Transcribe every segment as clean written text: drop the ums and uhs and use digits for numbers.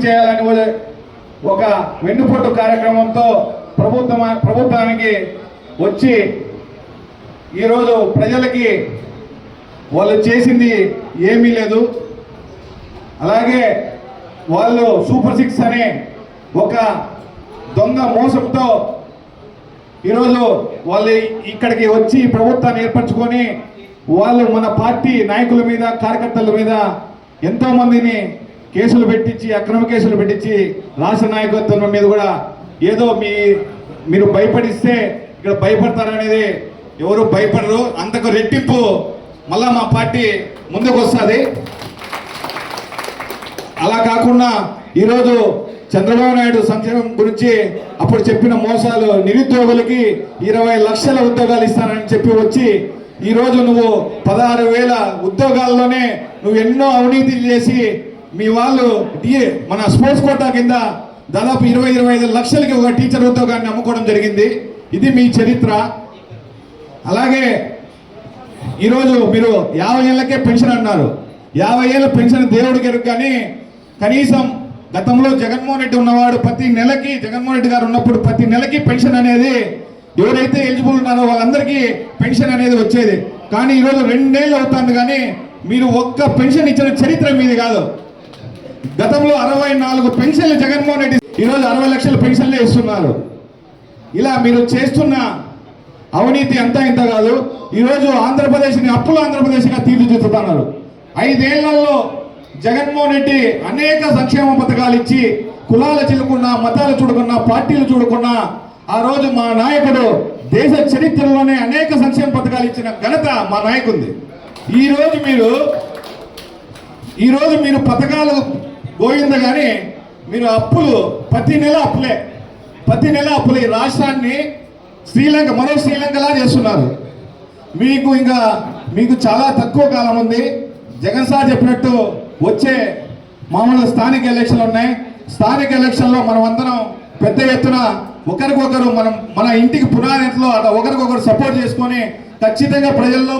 చేయాలని ఒక వెన్నుపోటు కార్యక్రమంతో ప్రభుత్వానికి వచ్చి ఈరోజు ప్రజలకి వాళ్ళు చేసింది ఏమీ లేదు. అలాగే వాళ్ళు సూపర్ 6 అనే ఒక దొంగ మోసంతో ఈరోజు వాళ్ళు ఇక్కడికి వచ్చి ప్రభుత్వాన్ని ఏర్పరచుకొని వాళ్ళు మన పార్టీ నాయకుల మీద కార్యకర్తల మీద ఎంతోమందిని కేసులు పెట్టించి అక్రమ కేసులు పెట్టించి రాష్ట్ర నాయకత్వం మీద కూడా ఏదో మీరు భయపడిస్తే ఇక్కడ భయపడతారనేది ఎవరు భయపడరు. అంతకు రెట్టింపు మళ్ళా మా పార్టీ ముందుకు వస్తుంది. అలా కాకుండా ఈరోజు చంద్రబాబు నాయుడు సంక్షేమం గురించి అప్పుడు చెప్పిన మోసాలు, నిరుద్యోగులకి 20 లక్షల ఉద్యోగాలు ఇస్తానని చెప్పి వచ్చి ఈరోజు నువ్వు 16,000 ఉద్యోగాల్లోనే నువ్వు ఎన్నో అవినీతిలు చేసి మీ వాళ్ళు మన స్పోర్ట్స్ కోటా కింద దాదాపు 20-25 లక్షలకి ఒక టీచర్ ఉద్యోగాన్ని అమ్ముకోవడం జరిగింది. ఇది మీ చరిత్ర. అలాగే ఈరోజు మీరు 50 ఏళ్ళకే పెన్షన్ అన్నారు. 50 ఏళ్ళ పెన్షన్ దేవుడికి ఎరుగు. కానీ కనీసం గతంలో జగన్మోహన్ రెడ్డి ఉన్నవాడు ప్రతి నెలకి, జగన్మోహన్ రెడ్డి గారు ఉన్నప్పుడు ప్రతి నెలకి పెన్షన్ అనేది ఎవరైతే ఎలిజిబుల్ ఉన్నారో వాళ్ళందరికీ పెన్షన్ అనేది వచ్చేది. కానీ ఈరోజు 2 ఏళ్ళు అవుతుంది కానీ మీరు ఒక్క పెన్షన్ ఇచ్చిన చరిత్ర మీది కాదు. గతంలో 64 పెన్షన్లు జగన్మోహన్ రెడ్డి, ఈరోజు 60 లక్షల పెన్షన్లే ఇస్తున్నారు. ఇలా మీరు చేస్తున్న అవినీతి అంతా ఇంత కాదు. ఈరోజు ఆంధ్రప్రదేశ్ని అప్పుల ఆంధ్రప్రదేశ్గా తీర్చిదిద్దుతున్నారు. 5 ఏళ్లలో జగన్మోహన్ రెడ్డి అనేక సంక్షేమ పథకాలు ఇచ్చి కులాల చిలుకున్నా, మతాలు చూడకున్నా, పార్టీలు చూడకున్నా ఆ రోజు మా నాయకుడు దేశ చరిత్రలోనే అనేక సంక్షేమ పథకాలు ఇచ్చిన ఘనత మా నాయకుంది. ఈరోజు మీరు పథకాలు పోయింది కానీ మీరు అప్పులు ప్రతి నెల అప్పులే రాష్ట్రాన్ని శ్రీలంక, మరో శ్రీలంకలా చేస్తున్నారు. మీకు చాలా తక్కువ కాలం ఉంది. జగన్ సార్ చెప్పినట్టు వచ్చే మామూలు స్థానిక ఎలక్షన్లు ఉన్నాయి. స్థానిక ఎలక్షన్లో మనం అందరం పెద్ద ఎత్తున ఒకరికొకరు మన ఇంటికి పునాదిలో ఒకరికొకరు సపోర్ట్ చేసుకొని ఖచ్చితంగా ప్రజల్లో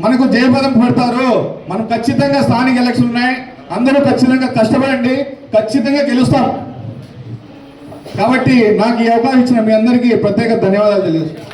మనకు జయపదం పెడతారు. మనం ఖచ్చితంగా స్థానిక ఎలక్షన్లు ఉన్నాయి. అందరూ ఖచ్చితంగా కష్టపడండి, ఖచ్చితంగా గెలుస్తాం. కాబట్టి నాకు ఈ అవకాశం ఇచ్చిన మీ అందరికీ ప్రత్యేక ధన్యవాదాలు తెలియజేస్తాను.